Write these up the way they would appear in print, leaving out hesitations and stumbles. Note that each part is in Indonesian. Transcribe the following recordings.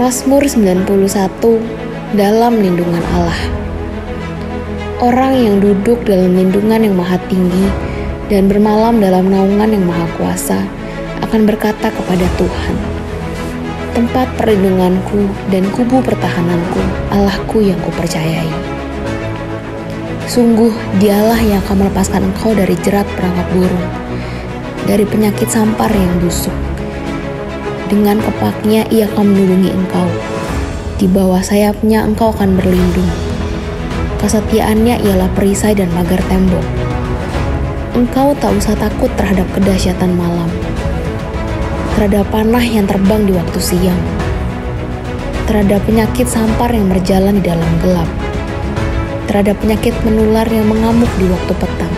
Mazmur 91, dalam lindungan Allah. Orang yang duduk dalam lindungan yang maha tinggi dan bermalam dalam naungan yang maha kuasa akan berkata kepada Tuhan, tempat perlindunganku dan kubu pertahananku, Allahku yang kupercayai. Sungguh dialah yang akan melepaskan engkau dari jerat perangkap burung, dari penyakit sampar yang busuk. Dengan kepaknya ia akan melindungi engkau. Di bawah sayapnya engkau akan berlindung. Kesetiaannya ialah perisai dan pagar tembok. Engkau tak usah takut terhadap kedahsyatan malam, terhadap panah yang terbang di waktu siang, terhadap penyakit sampar yang berjalan di dalam gelap, terhadap penyakit menular yang mengamuk di waktu petang.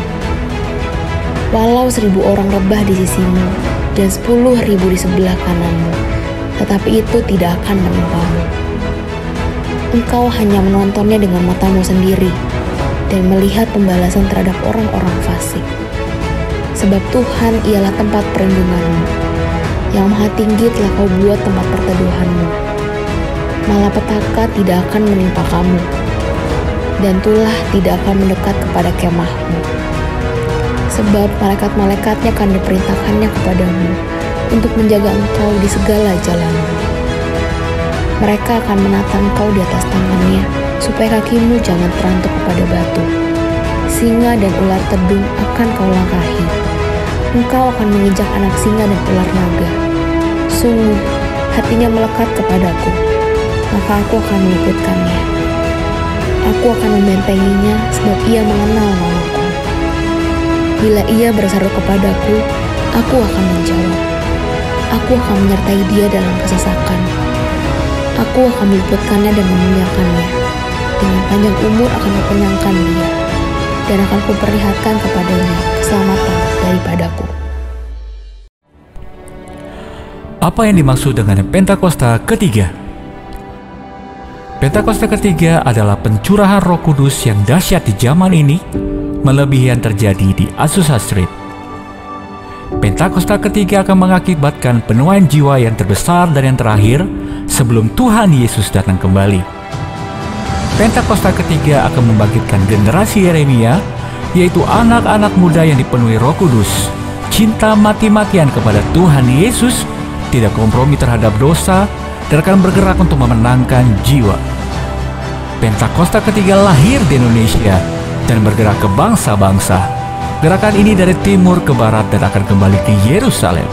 Walau 1.000 orang rebah di sisimu dan 10.000 di sebelah kananmu, tetapi itu tidak akan menimpamu. Engkau hanya menontonnya dengan matamu sendiri dan melihat pembalasan terhadap orang-orang fasik. Sebab Tuhan ialah tempat perlindunganmu, yang maha tinggi telah kau buat tempat perteduhanmu. Malapetaka tidak akan menimpa kamu, dan tulah tidak akan mendekat kepada kemahmu. Sebab malaikat-malaikatnya akan diperintahkannya kepadamu untuk menjaga engkau di segala jalanmu. Mereka akan menata engkau di atas tangannya, supaya kakimu jangan terantuk kepada batu. Singa dan ular tedung akan kau langkahi. Engkau akan menginjak anak singa dan ular naga. Sungguh, hatinya melekat kepadaku, maka aku akan meluputkannya. Aku akan membentenginya, sebab ia mengenal namaku. Bila ia berseru kepadaku, aku akan menjawab. Aku akan menyertai dia dalam kesesakan. Aku akan meluputkannya dan memuliakannya. Dengan panjang umur akan kukenyangkan dia, dan akan kuperlihatkan kepadanya keselamatan daripadaku. Apa yang dimaksud dengan Pentakosta ketiga? Pentakosta ketiga adalah pencurahan Roh Kudus yang dahsyat di zaman ini, melebihi yang terjadi di Azusa Street. Pentakosta ketiga akan mengakibatkan penuaian jiwa yang terbesar dan yang terakhir sebelum Tuhan Yesus datang kembali. Pentakosta ketiga akan membangkitkan generasi Yeremia, yaitu anak-anak muda yang dipenuhi Roh Kudus, cinta mati-matian kepada Tuhan Yesus, tidak kompromi terhadap dosa, dan akan bergerak untuk memenangkan jiwa. Pentakosta ketiga lahir di Indonesia dan bergerak ke bangsa-bangsa. Gerakan ini dari timur ke barat dan akan kembali ke Yerusalem.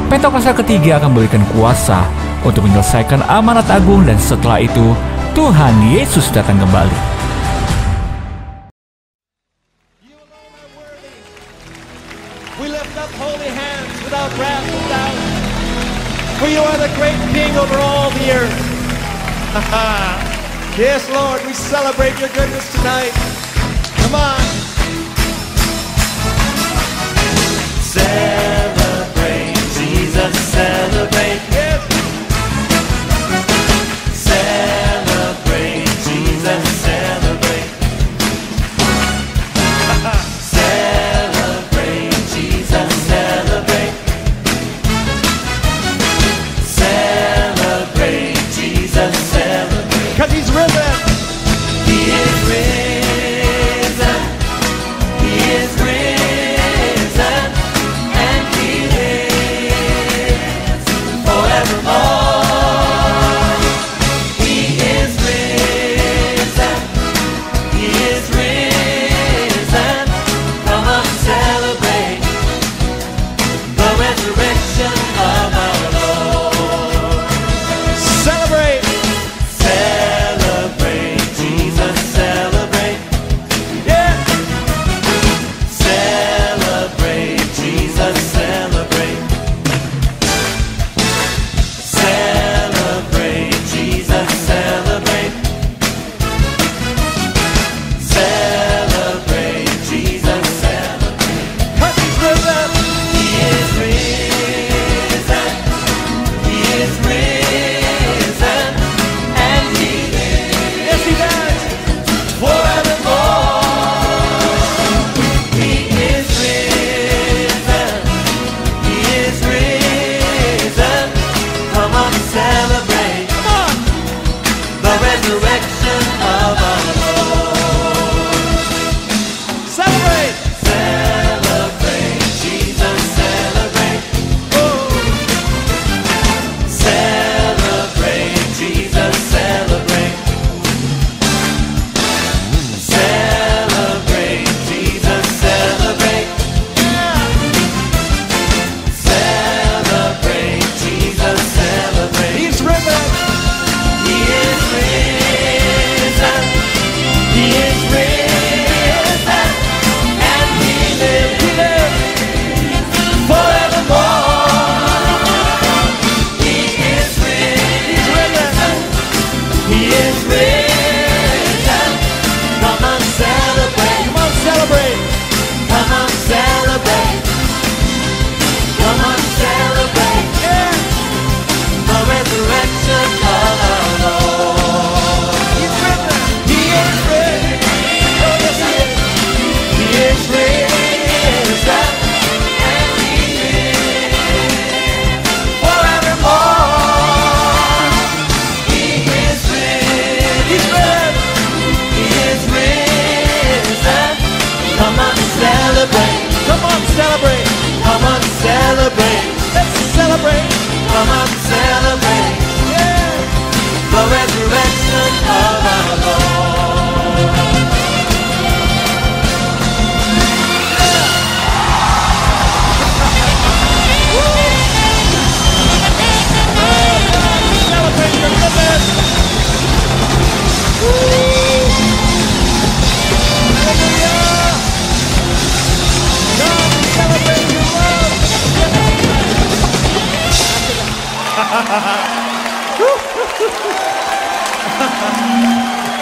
Pentakosta ketiga akan memberikan kuasa untuk menyelesaikan amanat agung, dan setelah itu Tuhan Yesus datang kembali. We lift up holy hands without wrath and doubt, for you are the great King over all the earth. Yes, Lord, we celebrate your goodness tonight. Come on. Celebrate, Jesus, celebrate. Yes. Celebrate, Jesus, celebrate. Celebrate, Jesus, celebrate. Celebrate, Jesus, celebrate. 'Cause he's risen. He is risen.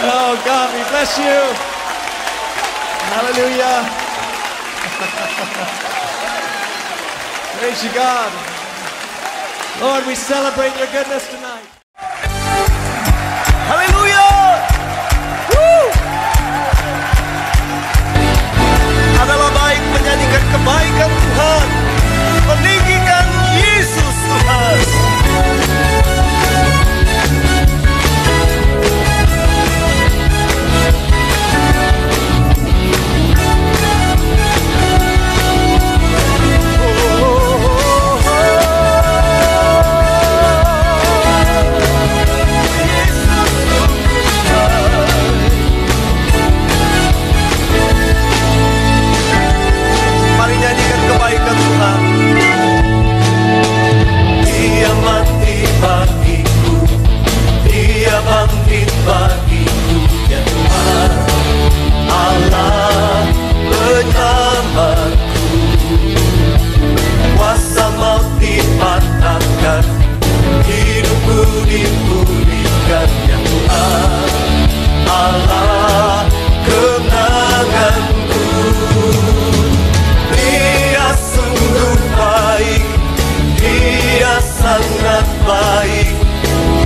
Oh God, we bless you. Hallelujah. Praise you, God. Lord, we celebrate your goodness tonight. Haleluya. Adalah baik menyanyikan kebaikan Tuhan, meninggikan Yesus Tuhan. Mari nyanyikan kebaikan Tuhan. Dia mati bagiku, Dia bangkit bagiku, ya Tuhan Allah penyelamatku. Kuasa maut dipatahkan, hidupku dipulihkan, ya Tuhan Allah kemenanganku. Dia sungguh baik, Dia sangat baik,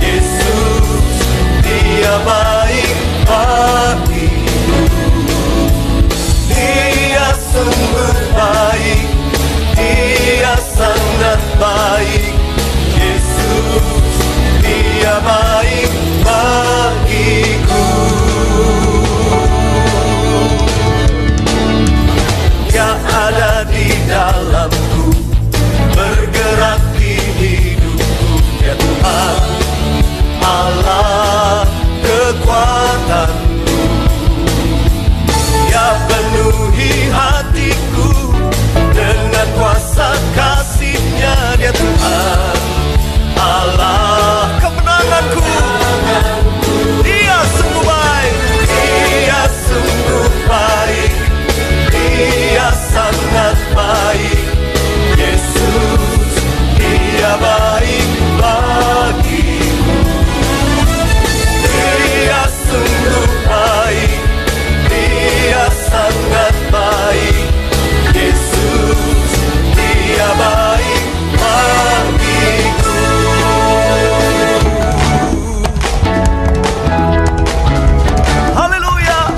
Yesus, Dia baik bagiku. Dia sungguh baik, Dia sangat baik, Yesus, Dia baik bagiku. Dia ada di dalamku, bergerak di hidupku, ya Tuhan Allah kekuatanku. Dia penuhi hatiku dengan kuasa kasih-Nya, dia Tuhan Allah kemenanganku. Dia sungguh baik, Dia sungguh baik, Dia sangat baik, Yesus, Dia baik bagiku. Dia sungguh baik, Dia sangat baik, Yesus, Dia baik bagiku. Haleluya.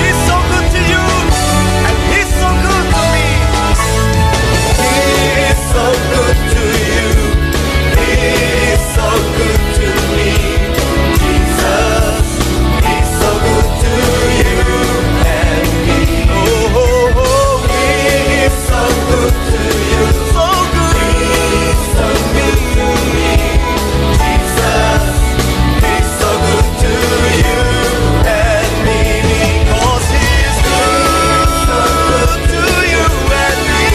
He's so good to you, and He's so good to me. He is so good to you, He is so good to me. Jesus, He's so good to you and me. Oh, He is so good to you, so good. He's so good to me. Jesus, He's so good to you and me. Because He's good, so good to you and me.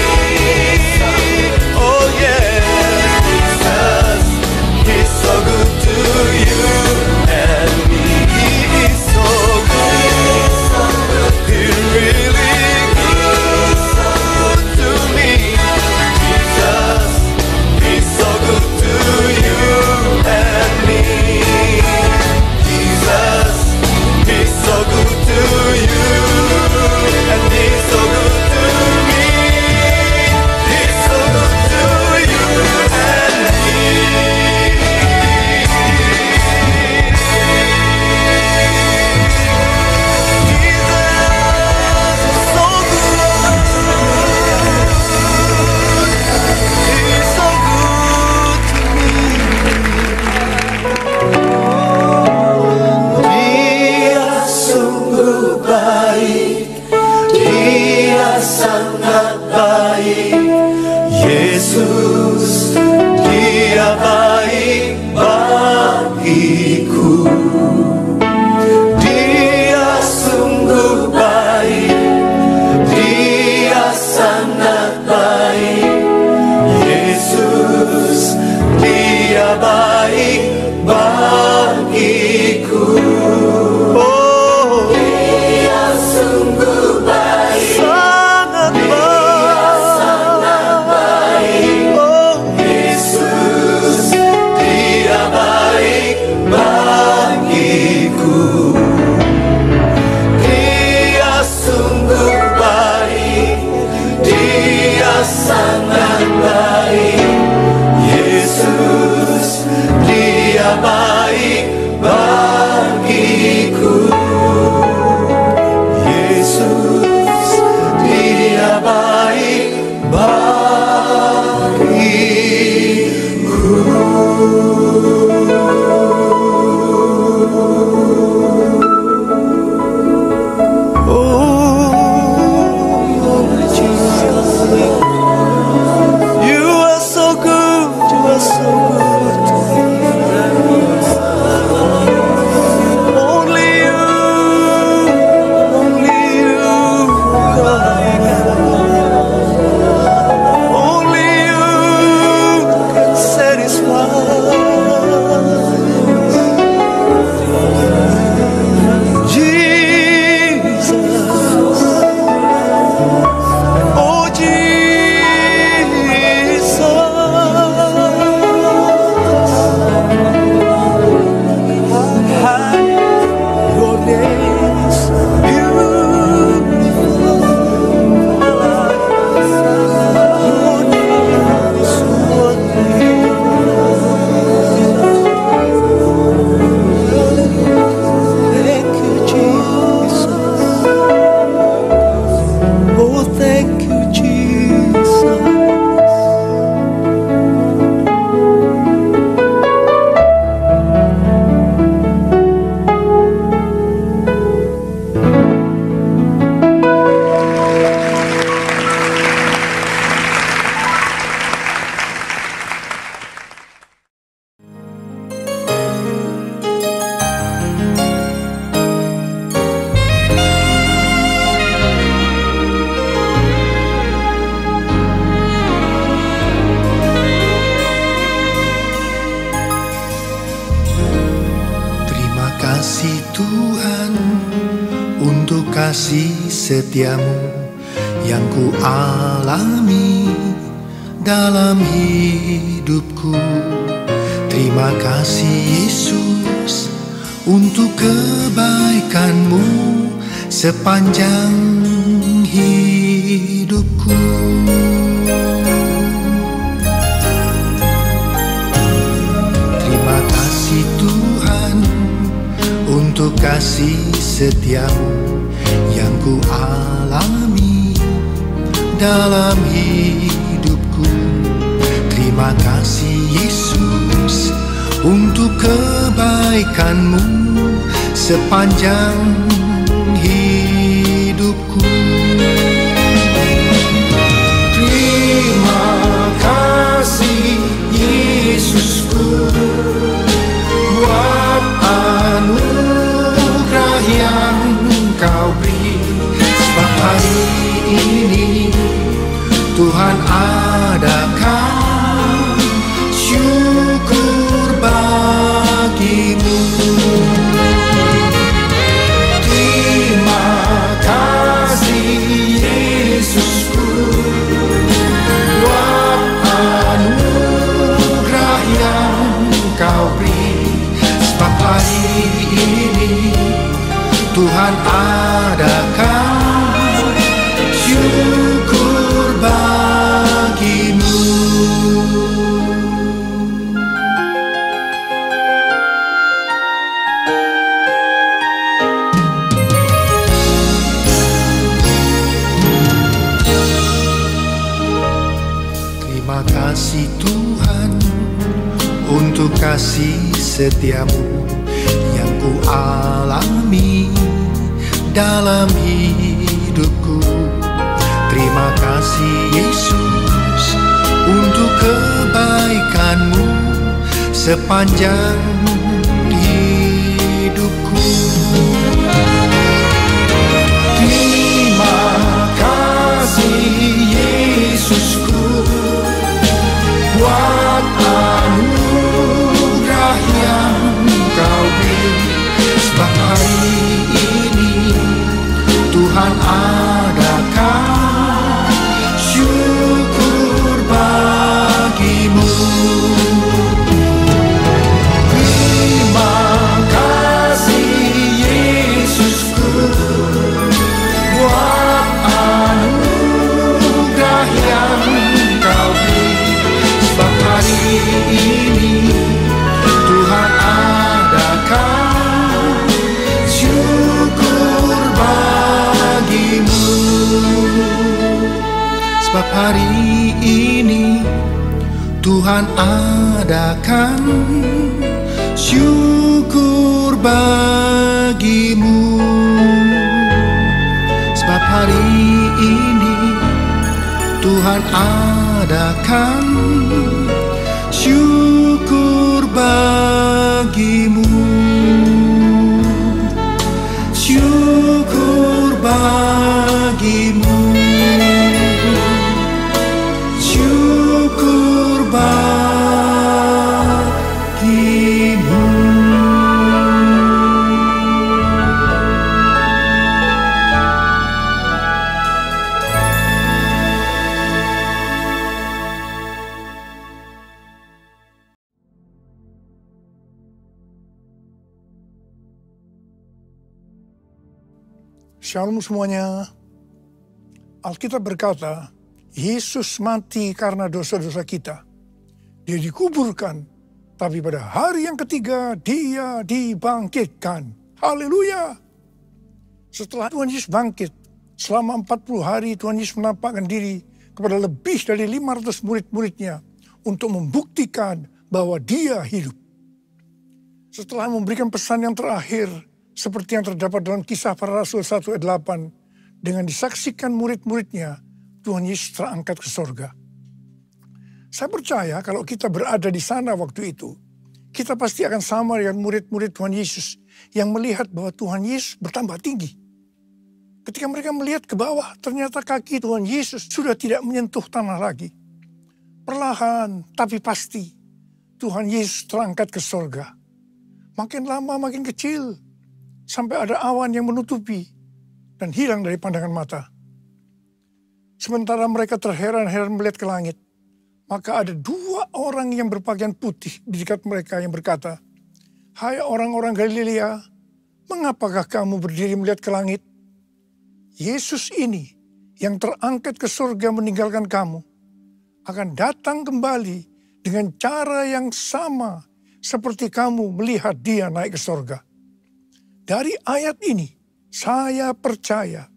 Oh yeah, Jesus, He's so good to you and me. He is so good, He really good to me. Jesus, He's so good to you and me. Jesus, He's so good to you, and He's so good to me. He's so good to you and me. Jesus is so good. He's so good to me. Dia sungguh baik, Dia sangat baik, Yesus, Dia baik bagiku. Dia sungguh baik, Dia sangat baik, Yesus, Dia baik bagiku. Oh, Dia sungguh baik, sangat baik, oh, Yesus, kasih setiamu yang ku alami dalam hidupku. Terima kasih Yesus untuk kebaikanmu sepanjang hidupku. Terima kasih Tuhan untuk kasih setiamu yang ku alami dalam hidupku. Terima kasih Yesus untuk kebaikanmu sepanjang hidupku. Terima kasih Yesusku buat anugerah yang Kau beri. Sebab hari ini Tuhan adakan syukur bagimu. Terima kasih Yesusku buat anugerah yang Kau beri. Sebab hari ini Tuhan adakan syukur bagimu. Terima kasih Tuhan untuk kasih setiamu yang ku alami dalam hidupku. Terima kasih Yesus untuk kebaikanmu sepanjang hidupku. Terima kasih Yesusku buat anugerah yang Kau beri. Sebab hari ini Tuhan adakan syukur bagimu. Terima kasih Yesusku buat anugerah yang Kau beri. Sebab hari ini Tuhan adakan syukur bagimu. Sebab hari ini Tuhan adakan syukur bagimu. Sebab hari ini Tuhan adakan syukur bagimu. Syukur bagimu. Syukur bagimu. Shalom semuanya. Alkitab berkata, Yesus mati karena dosa-dosa kita. Dia dikuburkan, tapi pada hari yang ketiga Dia dibangkitkan. Haleluya. Setelah Tuhan Yesus bangkit, selama 40 hari Tuhan Yesus menampakkan diri kepada lebih dari 500 murid-muridnya untuk membuktikan bahwa Dia hidup. Setelah memberikan pesan yang terakhir, seperti yang terdapat dalam Kisah Para Rasul 1 ayat 8, dengan disaksikan murid-muridnya, Tuhan Yesus terangkat ke sorga. Saya percaya kalau kita berada di sana waktu itu, kita pasti akan sama dengan murid-murid Tuhan Yesus yang melihat bahwa Tuhan Yesus bertambah tinggi. Ketika mereka melihat ke bawah, ternyata kaki Tuhan Yesus sudah tidak menyentuh tanah lagi. Perlahan tapi pasti, Tuhan Yesus terangkat ke sorga. Makin lama makin kecil, sampai ada awan yang menutupi. dan hilang dari pandangan mata. Sementara mereka terheran-heran melihat ke langit, maka ada 2 orang yang berpakaian putih di dekat mereka yang berkata, "Hai orang-orang Galilea, mengapakah kamu berdiri melihat ke langit? Yesus ini yang terangkat ke surga meninggalkan kamu, akan datang kembali dengan cara yang sama seperti kamu melihat dia naik ke surga." Dari ayat ini, saya percaya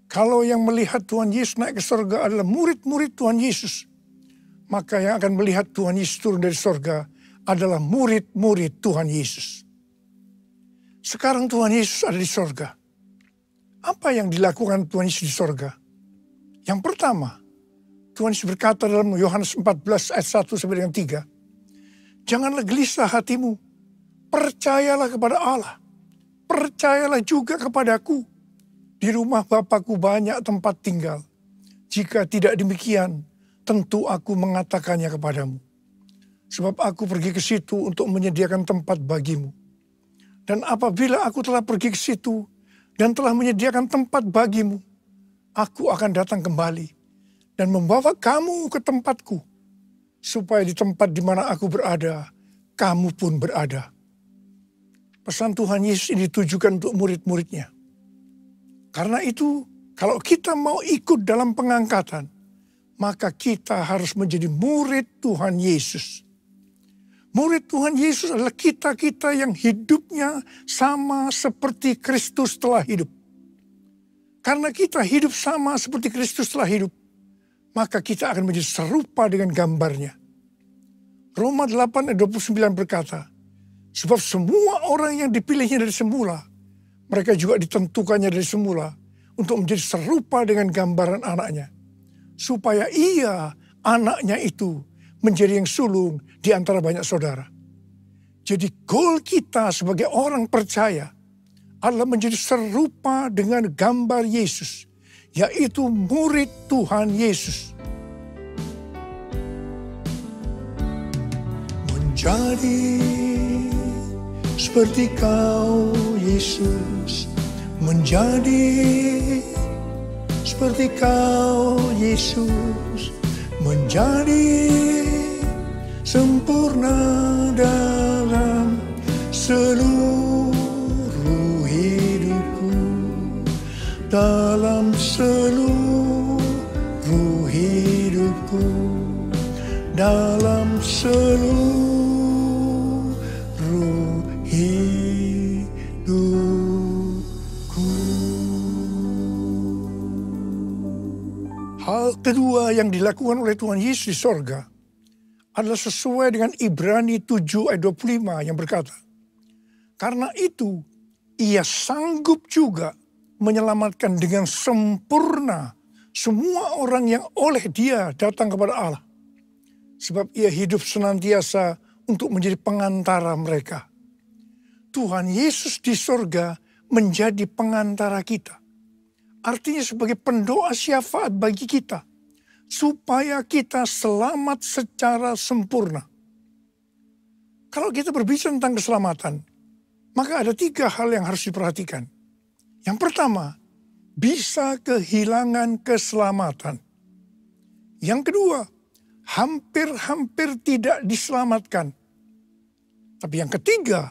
kalau yang melihat Tuhan Yesus naik ke surga adalah murid-murid Tuhan Yesus, maka yang akan melihat Tuhan Yesus turun dari surga adalah murid-murid Tuhan Yesus. Sekarang Tuhan Yesus ada di surga. Apa yang dilakukan Tuhan Yesus di surga? Yang pertama, Tuhan Yesus berkata dalam Yohanes 14 ayat 1 sampai dengan 3, "Janganlah gelisah hatimu, percayalah kepada Allah, percayalah juga kepadaku. Di rumah Bapa-Ku banyak tempat tinggal. Jika tidak demikian, tentu aku mengatakannya kepadamu. Sebab aku pergi ke situ untuk menyediakan tempat bagimu. Dan apabila aku telah pergi ke situ dan telah menyediakan tempat bagimu, aku akan datang kembali dan membawa kamu ke tempatku, supaya di tempat di mana aku berada, kamu pun berada." Pesan Tuhan Yesus ini ditujukan untuk murid-muridnya. Karena itu, kalau kita mau ikut dalam pengangkatan, maka kita harus menjadi murid Tuhan Yesus. Murid Tuhan Yesus adalah kita-kita yang hidupnya sama seperti Kristus telah hidup. Karena kita hidup sama seperti Kristus telah hidup, maka kita akan menjadi serupa dengan gambarnya. Roma 8 ayat 29 berkata, "Sebab semua orang yang dipilihnya dari semula, mereka juga ditentukannya dari semula untuk menjadi serupa dengan gambaran anaknya, supaya ia, anaknya itu, menjadi yang sulung di antara banyak saudara." Jadi goal kita sebagai orang percaya adalah menjadi serupa dengan gambar Yesus, yaitu murid Tuhan Yesus. Menjadi seperti Kau, Yesus, menjadi seperti Kau, Yesus, menjadi sempurna dalam seluruh hidupku, dalam seluruh hidupku, dalam seluruh Hal kedua yang dilakukan oleh Tuhan Yesus di sorga adalah sesuai dengan Ibrani 7 ayat 25 yang berkata, "Karena itu ia sanggup juga menyelamatkan dengan sempurna semua orang yang oleh dia datang kepada Allah. Sebab ia hidup senantiasa untuk menjadi pengantara mereka." Tuhan Yesus di sorga menjadi pengantara kita. Artinya sebagai pendoa syafaat bagi kita, supaya kita selamat secara sempurna. Kalau kita berbicara tentang keselamatan, maka ada 3 hal yang harus diperhatikan. Yang pertama, bisa kehilangan keselamatan. Yang kedua, hampir-hampir tidak diselamatkan. Tapi yang ketiga,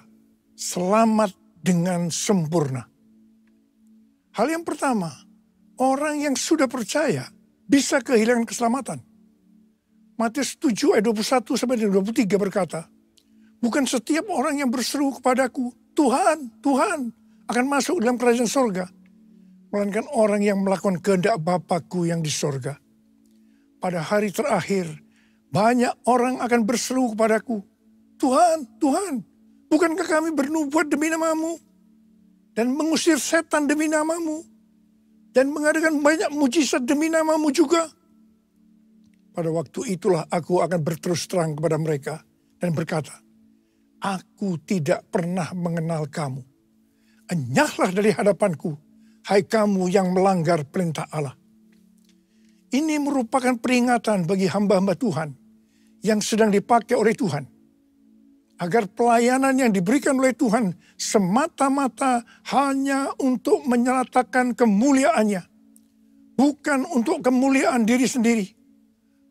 selamat dengan sempurna. Hal yang pertama, orang yang sudah percaya bisa kehilangan keselamatan. Matius 7 ayat 21 sampai 23 berkata, "Bukan setiap orang yang berseru kepadaku, 'Tuhan, Tuhan,' akan masuk dalam kerajaan sorga, melainkan orang yang melakukan kehendak Bapa-Ku yang di sorga. Pada hari terakhir, banyak orang akan berseru kepadaku, 'Tuhan, Tuhan, bukankah kami bernubuat demi nama-Mu, dan mengusir setan demi nama-Mu, dan mengadakan banyak mujizat demi nama-Mu juga?' Pada waktu itulah aku akan berterus terang kepada mereka dan berkata, 'Aku tidak pernah mengenal kamu. Enyahlah dari hadapanku, hai kamu yang melanggar perintah Allah.'" Ini merupakan peringatan bagi hamba-hamba Tuhan yang sedang dipakai oleh Tuhan. Agar pelayanan yang diberikan oleh Tuhan semata-mata hanya untuk menyatakan kemuliaan-Nya. Bukan untuk kemuliaan diri sendiri.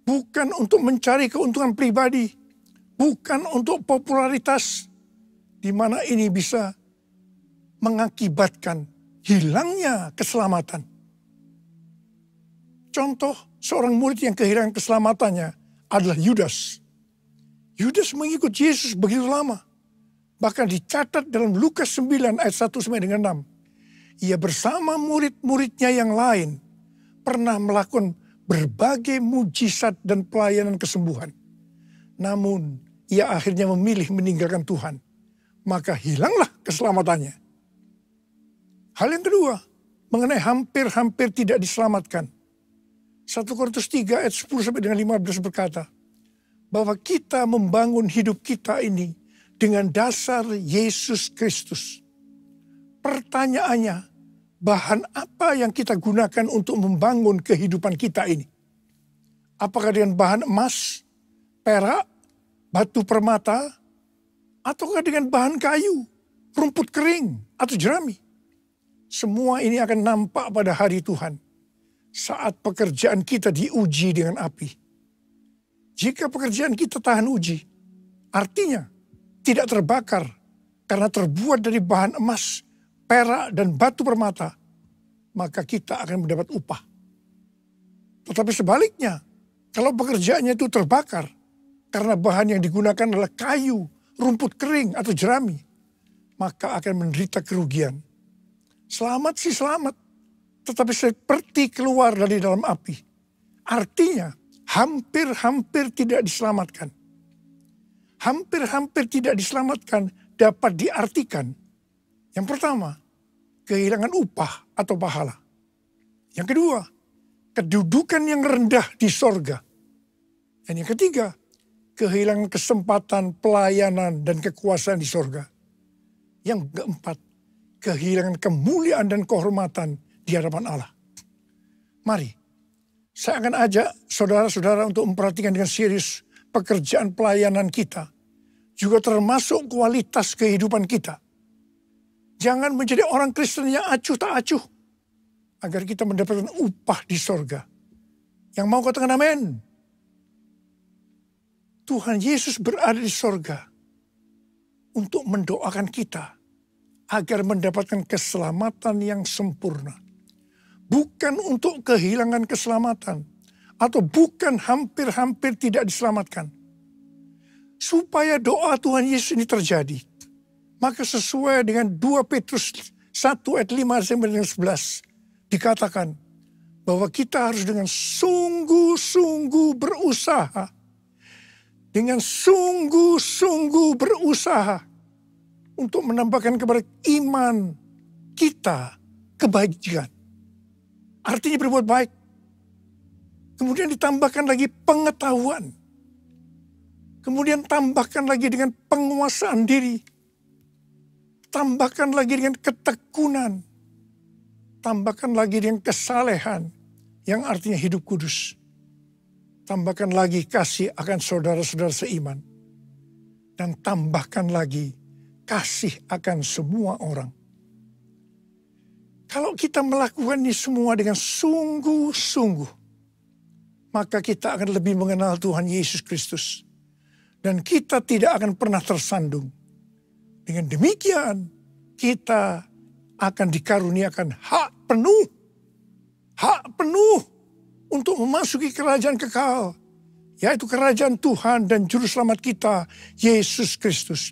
Bukan untuk mencari keuntungan pribadi. Bukan untuk popularitas. Di mana ini bisa mengakibatkan hilangnya keselamatan. Contoh seorang murid yang kehilangan keselamatannya adalah Yudas. Yudas mengikut Yesus begitu lama. Bahkan dicatat dalam Lukas 9 ayat 1 sampai dengan 6. Ia bersama murid-muridnya yang lain pernah melakukan berbagai mujizat dan pelayanan kesembuhan. Namun ia akhirnya memilih meninggalkan Tuhan. Maka hilanglah keselamatannya. Hal yang kedua, mengenai hampir-hampir tidak diselamatkan. 1 Korintus 3 ayat 10 sampai dengan 15 berkata, bahwa kita membangun hidup kita ini dengan dasar Yesus Kristus. Pertanyaannya, bahan apa yang kita gunakan untuk membangun kehidupan kita ini? Apakah dengan bahan emas, perak, batu permata, ataukah dengan bahan kayu, rumput kering, atau jerami? Semua ini akan nampak pada hari Tuhan saat pekerjaan kita diuji dengan api. Jika pekerjaan kita tahan uji, artinya tidak terbakar karena terbuat dari bahan emas, perak, dan batu permata, maka kita akan mendapat upah. Tetapi sebaliknya, kalau pekerjaannya itu terbakar karena bahan yang digunakan adalah kayu, rumput kering, atau jerami, maka akan menderita kerugian. Selamat sih selamat, tetapi seperti keluar dari dalam api. Artinya, hampir-hampir tidak diselamatkan. Hampir-hampir tidak diselamatkan dapat diartikan. Yang pertama, kehilangan upah atau pahala. Yang kedua, kedudukan yang rendah di sorga. Dan yang ketiga, kehilangan kesempatan pelayanan dan kekuasaan di sorga. Yang keempat, kehilangan kemuliaan dan kehormatan di hadapan Allah. Mari, saya akan ajak saudara-saudara untuk memperhatikan dengan serius pekerjaan pelayanan kita. Juga termasuk kualitas kehidupan kita. Jangan menjadi orang Kristen yang acuh tak acuh. Agar kita mendapatkan upah di sorga. Yang mau katakan amin. Tuhan Yesus berada di sorga. Untuk mendoakan kita. Agar mendapatkan keselamatan yang sempurna. Bukan untuk kehilangan keselamatan. Atau bukan hampir-hampir tidak diselamatkan. Supaya doa Tuhan Yesus ini terjadi. Maka sesuai dengan 2 Petrus 1 ayat 5 sampai 11. Dikatakan bahwa kita harus dengan sungguh-sungguh berusaha. Dengan sungguh-sungguh berusaha. Untuk menambahkan kepada iman kita kebaikan. Artinya berbuat baik. Kemudian ditambahkan lagi pengetahuan. Kemudian tambahkan lagi dengan penguasaan diri. Tambahkan lagi dengan ketekunan. Tambahkan lagi dengan kesalehan. Yang artinya hidup kudus. Tambahkan lagi kasih akan saudara-saudara seiman. Dan tambahkan lagi kasih akan semua orang. Kalau kita melakukan ini semua dengan sungguh-sungguh, maka kita akan lebih mengenal Tuhan Yesus Kristus. Dan kita tidak akan pernah tersandung. Dengan demikian, kita akan dikaruniakan hak penuh. Hak penuh untuk memasuki kerajaan kekal. Yaitu kerajaan Tuhan dan Juru Selamat kita, Yesus Kristus.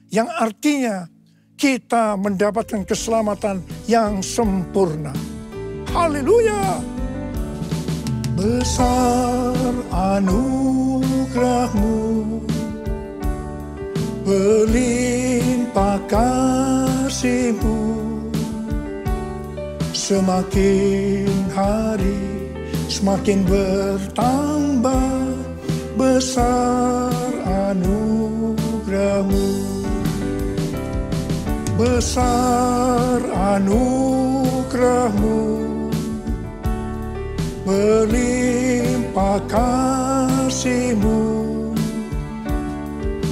Yang artinya, kita mendapatkan keselamatan yang sempurna. Haleluya! Besar anugerah-Mu, berlimpah kasih-Mu, semakin hari semakin bertambah. Besar anugerah-Mu, besar anugerah-Mu, berlimpah kasih-Mu,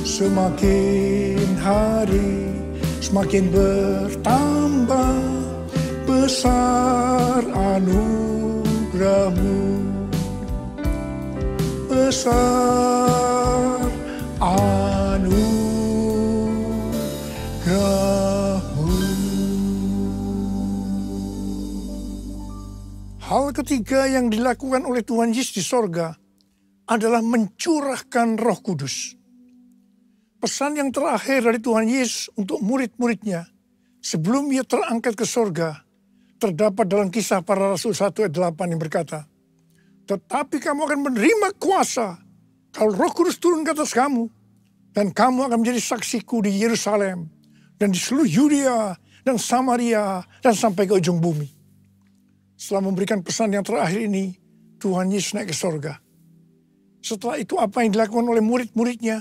Semakin hari semakin bertambah besar anugerah-Mu, besar anugerah-Mu. Hal ketiga yang dilakukan oleh Tuhan Yesus di sorga adalah mencurahkan Roh Kudus. Pesan yang terakhir dari Tuhan Yesus untuk murid-muridnya sebelum ia terangkat ke sorga terdapat dalam Kisah Para Rasul 1 ayat 8 yang berkata, "Tetapi kamu akan menerima kuasa kalau Roh Kudus turun ke atas kamu, dan kamu akan menjadi saksiku di Yerusalem dan di seluruh Yudea dan Samaria dan sampai ke ujung bumi." Setelah memberikan pesan yang terakhir ini, Tuhan Yesus naik ke sorga. Setelah itu apa yang dilakukan oleh murid-muridnya?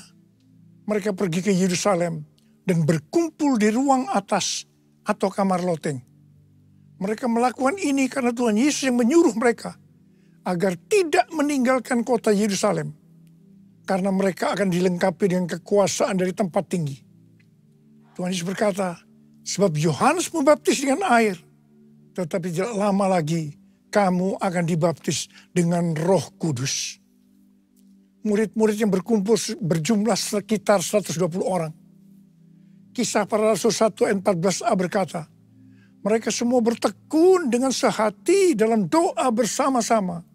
Mereka pergi ke Yerusalem dan berkumpul di ruang atas atau kamar loteng. Mereka melakukan ini karena Tuhan Yesus yang menyuruh mereka agar tidak meninggalkan kota Yerusalem, karena mereka akan dilengkapi dengan kekuasaan dari tempat tinggi. Tuhan Yesus berkata, sebab Yohanes membaptis dengan air, tetapi tidak lama lagi kamu akan dibaptis dengan Roh Kudus. Murid-murid yang berkumpul berjumlah sekitar 120 orang. Kisah Para Rasul 1 ayat 14a berkata, mereka semua bertekun dengan sehati dalam doa bersama-sama.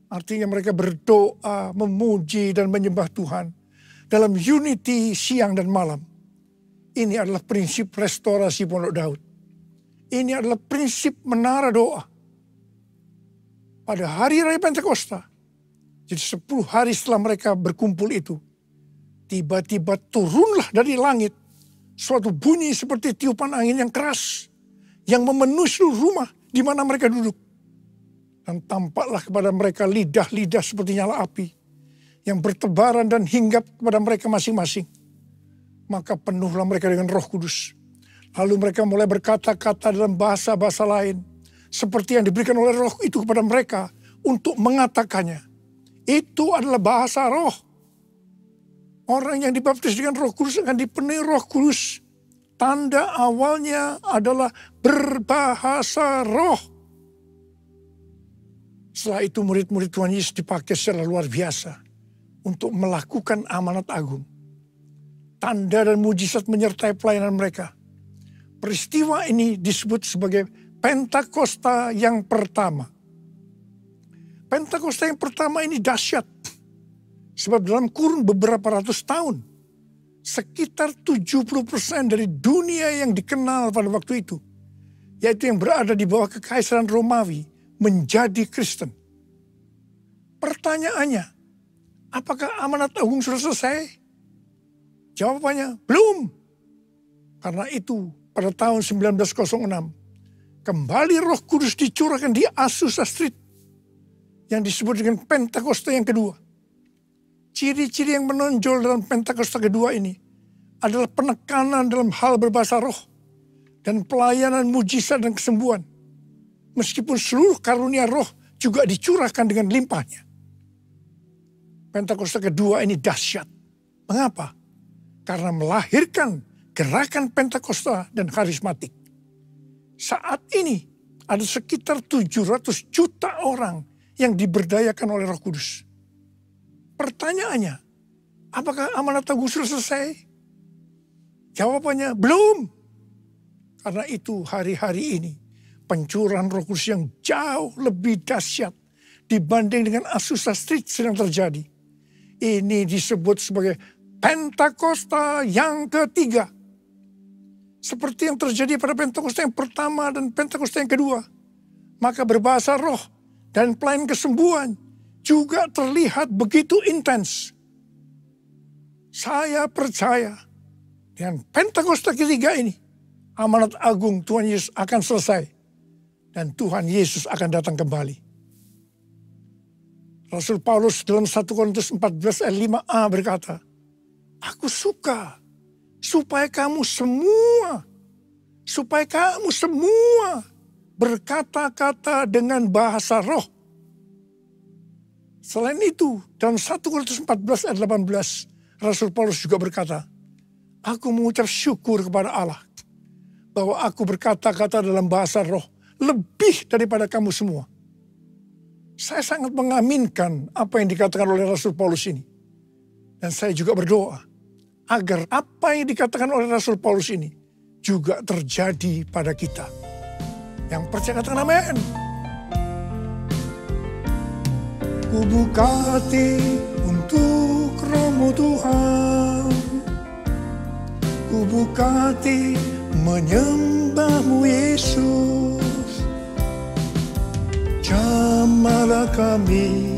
Artinya mereka berdoa, memuji dan menyembah Tuhan dalam unity siang dan malam. Ini adalah prinsip restorasi Pondok Daud. Ini adalah prinsip menara doa. Pada hari Raya Pentakosta, jadi 10 hari setelah mereka berkumpul itu, tiba-tiba turunlah dari langit suatu bunyi seperti tiupan angin yang keras, yang memenuhi seluruh rumah di mana mereka duduk. Dan tampaklah kepada mereka lidah-lidah seperti nyala api, yang bertebaran dan hinggap kepada mereka masing-masing. Maka penuhlah mereka dengan Roh Kudus. Lalu mereka mulai berkata-kata dalam bahasa-bahasa lain, seperti yang diberikan oleh Roh itu kepada mereka untuk mengatakannya. Itu adalah bahasa roh. Orang yang dibaptis dengan Roh Kudus akan dipenuhi Roh Kudus. Tanda awalnya adalah berbahasa roh. Setelah itu murid-murid Tuhan Yesus dipakai secara luar biasa untuk melakukan amanat agung. Tanda dan mujizat menyertai pelayanan mereka. Peristiwa ini disebut sebagai Pentakosta yang pertama. Pentakosta yang pertama ini dahsyat. Sebab dalam kurun beberapa ratus tahun, sekitar 70% dari dunia yang dikenal pada waktu itu, yaitu yang berada di bawah kekaisaran Romawi, menjadi Kristen. Pertanyaannya, apakah amanat agung sudah selesai? Jawabannya, belum. Karena itu, pada tahun 1906, kembali Roh Kudus dicurahkan di Azusa Street, yang disebut dengan Pentakosta yang kedua. Ciri-ciri yang menonjol dalam Pentakosta kedua ini adalah penekanan dalam hal berbahasa roh dan pelayanan mujizat dan kesembuhan. Meskipun seluruh karunia roh juga dicurahkan dengan limpahnya. Pentakosta kedua ini dahsyat. Mengapa? Karena melahirkan gerakan Pentakosta dan karismatik. Saat ini ada sekitar 700 juta orang yang diberdayakan oleh Roh Kudus. Pertanyaannya, apakah amanat agung sudah selesai? Jawabannya, belum. Karena itu hari-hari ini, pencurahan Roh Kudus yang jauh lebih dahsyat dibanding dengan Azusa Street sedang terjadi. Ini disebut sebagai Pentakosta yang ketiga. Seperti yang terjadi pada Pentakosta yang pertama dan Pentakosta yang kedua. Maka berbahasa roh dan pelayanan kesembuhan juga terlihat begitu intens. Saya percaya dengan Pentakosta ketiga ini, amanat agung Tuhan Yesus akan selesai. Dan Tuhan Yesus akan datang kembali. Rasul Paulus dalam 1 Korintus 14 ayat 5a berkata, aku suka supaya kamu semua berkata-kata dengan bahasa roh. Selain itu, dalam 1 Korintus 14 ayat 18, Rasul Paulus juga berkata, aku mengucap syukur kepada Allah bahwa aku berkata-kata dalam bahasa roh lebih daripada kamu semua. Saya sangat mengaminkan apa yang dikatakan oleh Rasul Paulus ini. Dan saya juga berdoa agar apa yang dikatakan oleh Rasul Paulus ini juga terjadi pada kita. Yang percaya katakan amin. Ku buka hati untuk Roh-Mu Tuhan. Ku buka hati menyembah-Mu Yesus. Jamahlah kami,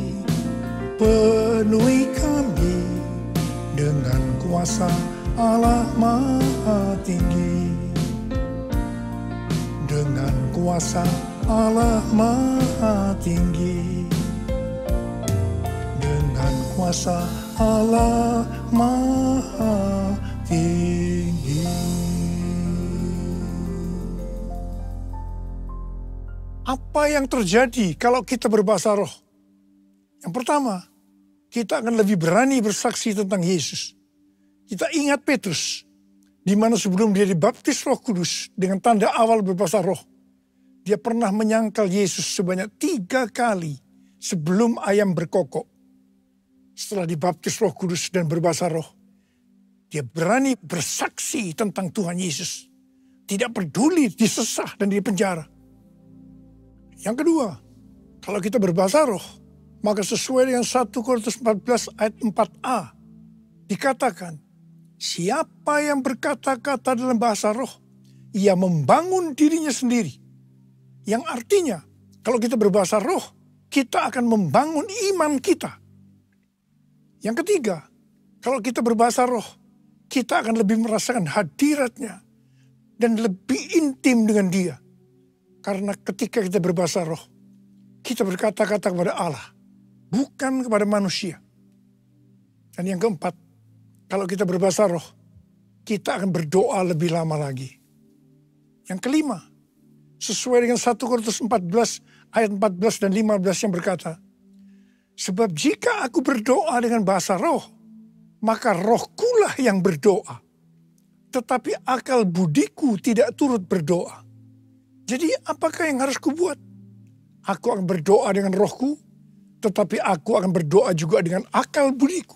penuhi kami dengan kuasa Allah Maha Tinggi. Dengan kuasa Allah Maha Tinggi. Dengan kuasa Allah Maha Tinggi. Apa yang terjadi kalau kita berbahasa roh? Yang pertama, kita akan lebih berani bersaksi tentang Yesus. Kita ingat Petrus, di mana sebelum dia dibaptis Roh Kudus dengan tanda awal berbahasa roh, dia pernah menyangkal Yesus sebanyak 3 kali sebelum ayam berkokok. Setelah dibaptis Roh Kudus dan berbahasa roh, dia berani bersaksi tentang Tuhan Yesus. Tidak peduli disesah dan dipenjara. Yang kedua, kalau kita berbahasa roh, maka sesuai dengan 1 Korintus 14 ayat 4a, dikatakan, siapa yang berkata-kata dalam bahasa roh, ia membangun dirinya sendiri. Yang artinya, kalau kita berbahasa roh, kita akan membangun iman kita. Yang ketiga, kalau kita berbahasa roh, kita akan lebih merasakan hadiratnya dan lebih intim dengan dia. Karena ketika kita berbahasa roh, kita berkata-kata kepada Allah, bukan kepada manusia. Dan yang keempat, kalau kita berbahasa roh, kita akan berdoa lebih lama lagi. Yang kelima, sesuai dengan 1 Korintus 14 ayat 14 dan 15 yang berkata, sebab jika aku berdoa dengan bahasa roh, maka rohkulah yang berdoa. Tetapi akal budiku tidak turut berdoa. Jadi apakah yang harus kubuat? Aku akan berdoa dengan rohku, tetapi aku akan berdoa juga dengan akal budiku.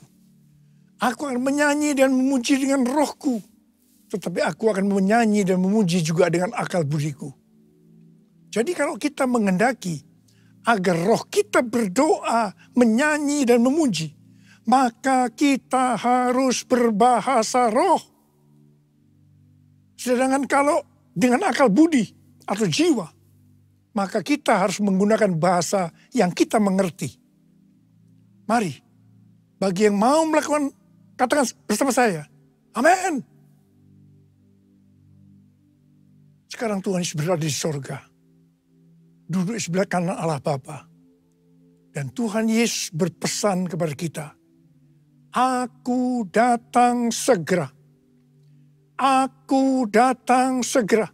Aku akan menyanyi dan memuji dengan rohku, tetapi aku akan menyanyi dan memuji juga dengan akal budiku. Jadi kalau kita menghendaki agar roh kita berdoa, menyanyi dan memuji, maka kita harus berbahasa roh. Sedangkan kalau dengan akal budi atau jiwa, maka kita harus menggunakan bahasa yang kita mengerti. Mari, bagi yang mau melakukan, katakan bersama saya, amin. Sekarang Tuhan Yesus berada di sorga, duduk di sebelah kanan Allah Bapa. Dan Tuhan Yesus berpesan kepada kita, aku datang segera. Aku datang segera.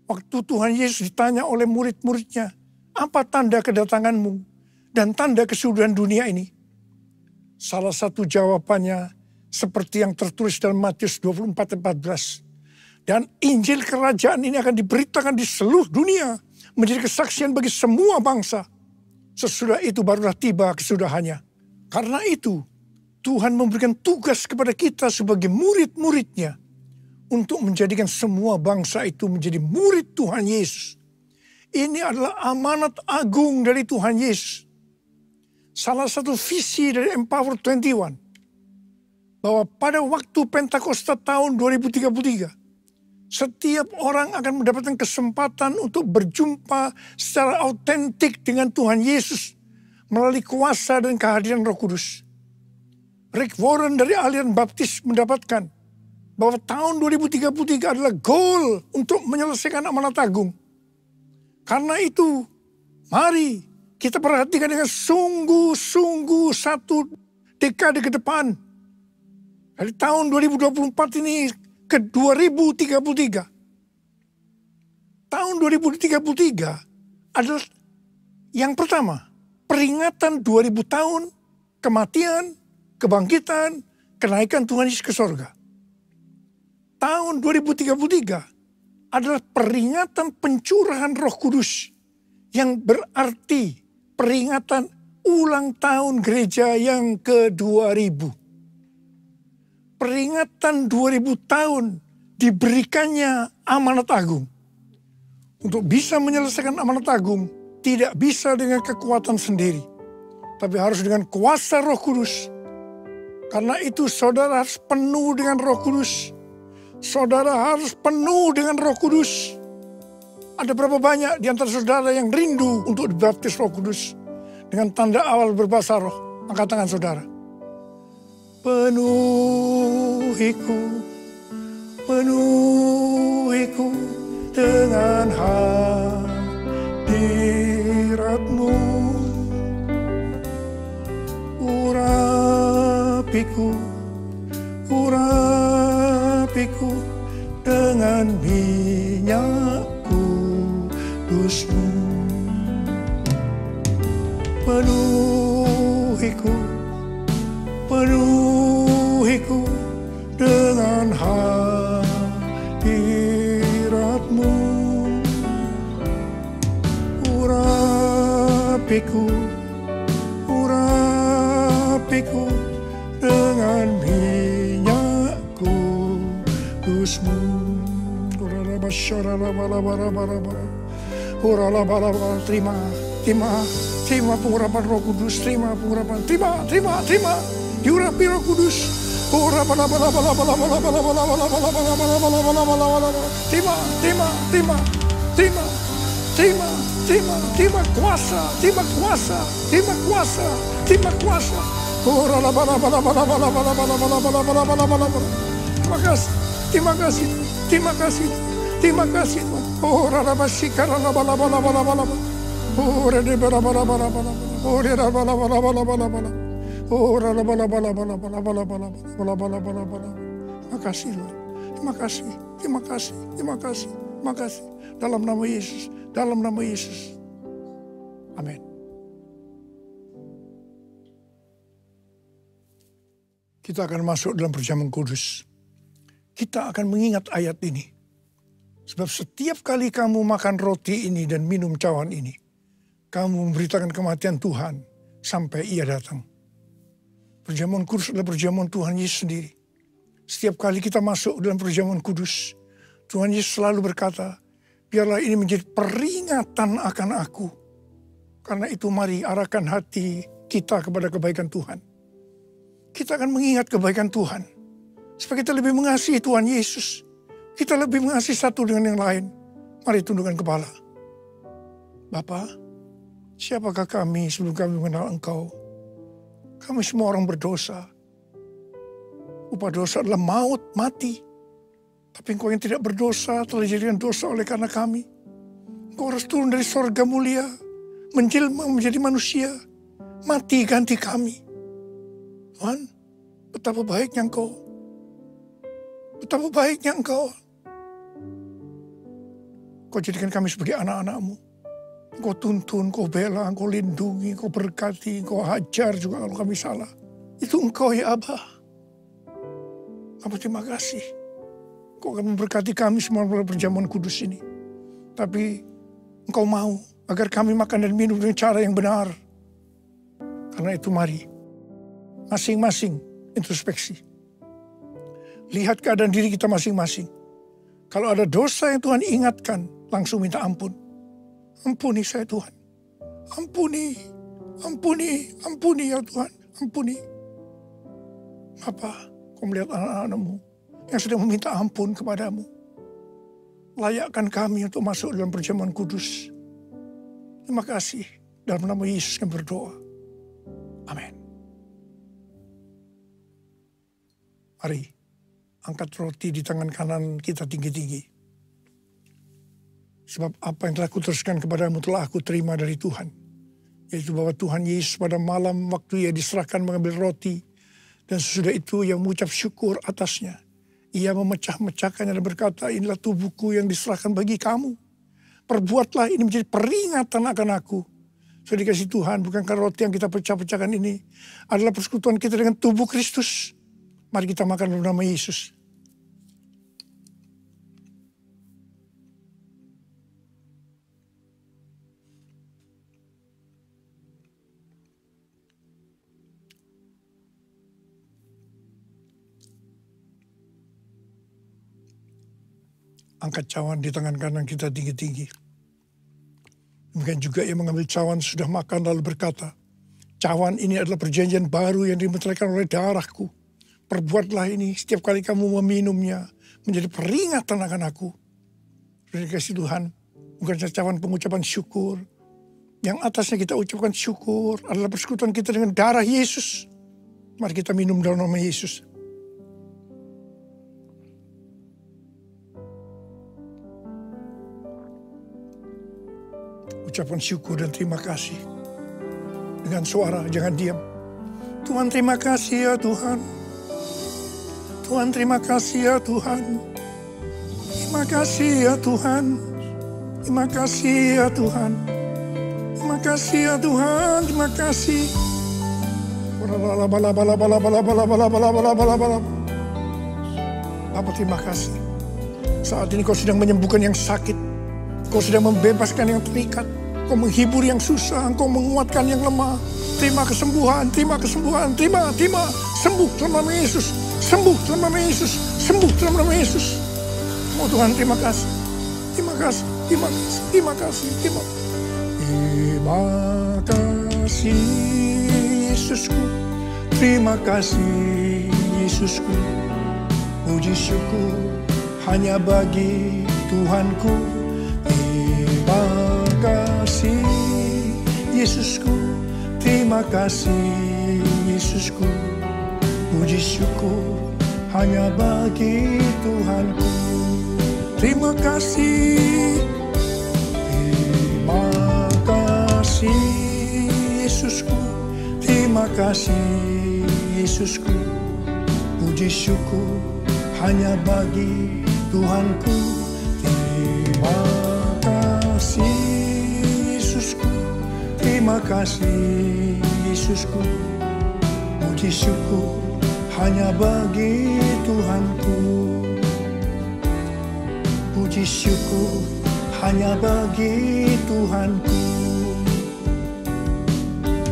Waktu Tuhan Yesus ditanya oleh murid-muridnya, apa tanda kedatanganmu dan tanda kesudahan dunia ini? Salah satu jawabannya seperti yang tertulis dalam Matius 24:14. Dan Injil kerajaan ini akan diberitakan di seluruh dunia, menjadi kesaksian bagi semua bangsa. Sesudah itu barulah tiba kesudahannya. Karena itu, Tuhan memberikan tugas kepada kita sebagai murid-muridnya untuk menjadikan semua bangsa itu menjadi murid Tuhan Yesus. Ini adalah amanat agung dari Tuhan Yesus. Salah satu visi dari Empower 21, bahwa pada waktu Pentakosta tahun 2033, setiap orang akan mendapatkan kesempatan untuk berjumpa secara autentik dengan Tuhan Yesus melalui kuasa dan kehadiran Roh Kudus. Rick Warren dari aliran Baptis mendapatkan bahwa tahun 2033 adalah goal untuk menyelesaikan amanat agung. Karena itu, mari kita perhatikan dengan sungguh-sungguh satu dekade ke depan. Dari tahun 2024 ini ke 2033. Tahun 2033 adalah yang pertama, peringatan 2000 tahun kematian kebangkitan, kenaikan Tuhan Yesus ke sorga. Tahun 2033 adalah peringatan pencurahan Roh Kudus yang berarti peringatan ulang tahun gereja yang ke-2000. Peringatan 2000 tahun diberikannya amanat agung. Untuk bisa menyelesaikan amanat agung, tidak bisa dengan kekuatan sendiri, tapi harus dengan kuasa Roh Kudus. Karena itu saudara harus penuh dengan Roh Kudus. Saudara harus penuh dengan Roh Kudus. Ada berapa banyak di antara saudara yang rindu untuk dibaptis Roh Kudus dengan tanda awal berbahasa roh? Angkat tangan saudara. Penuhiku, penuhiku dengan hadirat-Mu. Urapiku, urapiku dengan minyak kudus-Mu. Penuhiku, penuhiku dengan hadirat-Mu. Urapiku, urapiku dengan minyak kudus-Mu. Terima, terima, terima pengurapan Roh Kudus, terima pengurapan, terima, diurapi Roh Kudus. Terima kuasa, terima kuasa, terima kuasa, terima kuasa. Terima kasih, terima kasih, terima kasih, terima kasih. Oh, terima kasih, terima kasih, terima kasih, terima kasih, terima kasih. Dalam nama Yesus, dalam nama Yesus. Amin. Kita akan masuk dalam perjamuan kudus. Kita akan mengingat ayat ini. Sebab setiap kali kamu makan roti ini dan minum cawan ini, kamu memberitakan kematian Tuhan sampai Ia datang. Perjamuan kudus adalah perjamuan Tuhan Yesus sendiri. Setiap kali kita masuk dalam perjamuan kudus, Tuhan Yesus selalu berkata, biarlah ini menjadi peringatan akan aku. Karena itu mari arahkan hati kita kepada kebaikan Tuhan. Kita akan mengingat kebaikan Tuhan. Supaya kita lebih mengasihi Tuhan Yesus. Kita lebih mengasihi satu dengan yang lain. Mari tundukkan kepala. Bapa, siapakah kami sebelum kami mengenal Engkau? Kami semua orang berdosa. Upah dosa adalah maut, mati. Tapi Engkau yang tidak berdosa telah dijadikan dosa oleh karena kami. Engkau harus turun dari sorga mulia, menjelma menjadi manusia, mati ganti kami. Tuhan, betapa baiknya Engkau. Betapa baiknya Engkau. Kau jadikan kami sebagai anak-anak-Mu. Kau tuntun, Kau bela, Kau lindungi, Kau berkati, Kau hajar juga kalau kami salah. Itu Engkau ya Abah. Abah terima kasih. Kau akan memberkati kami semua melalui perjamuan kudus ini. Tapi Engkau mau agar kami makan dan minum dengan cara yang benar. Karena itu mari, masing-masing introspeksi. Lihat keadaan diri kita masing-masing. Kalau ada dosa yang Tuhan ingatkan, langsung minta ampun. Ampuni saya Tuhan. Ampuni, ampuni, ampuni ya Tuhan. Ampuni. Bapa, Kau melihat anak-anak-Mu yang sedang meminta ampun kepadamu. Layakkan kami untuk masuk dalam perjamuan kudus. Terima kasih. Dalam nama Yesus kami berdoa. Amin. Mari, angkat roti di tangan kanan kita tinggi-tinggi. Sebab apa yang telah kuteruskan kepadamu telah aku terima dari Tuhan. Yaitu bahwa Tuhan Yesus pada malam waktu Ia diserahkan mengambil roti. Dan sesudah itu Ia mengucap syukur atasnya. Ia memecah-mecahkannya dan berkata, inilah tubuhku yang diserahkan bagi kamu. Perbuatlah ini menjadi peringatan akan aku. Sudah dikasih Tuhan, bukankah roti yang kita pecah-pecahkan ini adalah persekutuan kita dengan tubuh Kristus? Mari kita makan dalam nama Yesus. Angkat cawan di tangan kanan kita tinggi-tinggi. Demikian juga ia mengambil cawan sudah makan lalu berkata, cawan ini adalah perjanjian baru yang dimeteraikan oleh darahku. Perbuatlah ini setiap kali kamu meminumnya menjadi peringatan akan aku. Sudah dikasih Tuhan, bukan cawan pengucapan syukur. Yang atasnya kita ucapkan syukur adalah persekutuan kita dengan darah Yesus. Mari kita minum dalam nama Yesus. Ucapkan syukur dan terima kasih. Dengan suara, jangan diam. Tuhan terima kasih ya Tuhan. Tuhan terima kasih ya Tuhan. Terima kasih ya Tuhan. Terima kasih ya Tuhan. Terima kasih ya Tuhan. Terima kasih. Bapa terima kasih. Saat ini kau sedang menyembuhkan yang sakit. Kau sedang membebaskan yang terikat. Kau menghibur yang susah. Kau menguatkan yang lemah. Terima kesembuhan, terima kesembuhan, terima. Sembuh dalam nama Yesus. Sembuh dalam nama Yesus. Sembuh dalam nama Yesus. Oh Tuhan, terima kasih. Terima kasih, terima kasih, terima kasih, terima kasih Yesusku. Terima kasih Yesusku. Puji syukur hanya bagi Tuhanku. Terima kasih Yesusku, terima kasih Yesusku. Puji syukur hanya bagi Tuhanku. Terima kasih, terima kasih Yesusku, terima kasih Yesusku. Puji syukur hanya bagi Tuhanku. Terima kasih Yesusku, terima kasih Yesusku. Puji syukur hanya bagi Tuhanku. Puji syukur hanya bagi Tuhanku.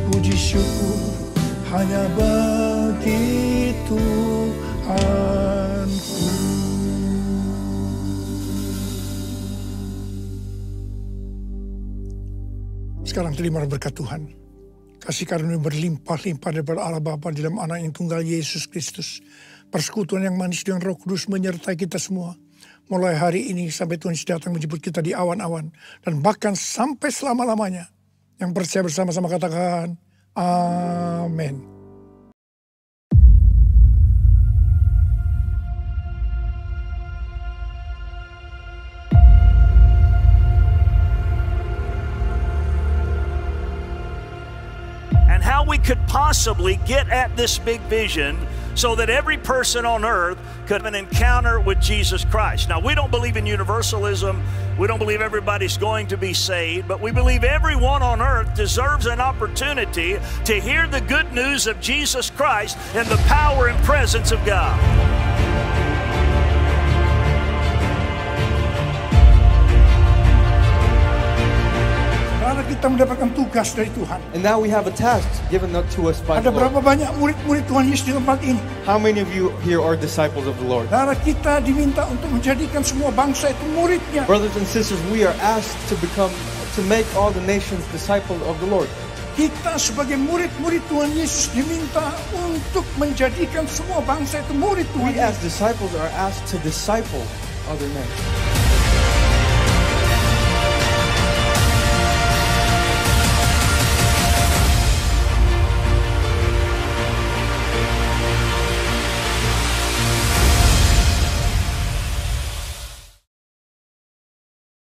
Puji syukur hanya bagi Tuhanku. Sekarang terima berkat Tuhan. Kasih karunia berlimpah-limpah daripada Allah Bapa di dalam Anak yang tunggal Yesus Kristus. Persekutuan yang manis dengan Roh Kudus menyertai kita semua. Mulai hari ini sampai Tuhan Yesus datang menjemput kita di awan-awan. Dan bahkan sampai selama-lamanya. Yang percaya bersama-sama katakan, amin. And how we could possibly get at this big vision so that every person on earth could have an encounter with Jesus Christ. Now, we don't believe in universalism. We don't believe everybody's going to be saved, but we believe everyone on earth deserves an opportunity to hear the good news of Jesus Christ and the power and presence of God. Kita mendapatkan tugas dari Tuhan. And now we have a task given to us by Ada the berapa Lord. banyak murid-murid Tuhan Yesus di tempat ini? How many of you here are disciples of the Lord? Karena kita diminta untuk menjadikan semua bangsa itu muridnya. Brothers and sisters, we are asked to make all the nations disciples of the Lord. Kita sebagai murid-murid Tuhan Yesus diminta untuk menjadikan semua bangsa itu murid Tuhan We as disciples are asked to disciple other nations.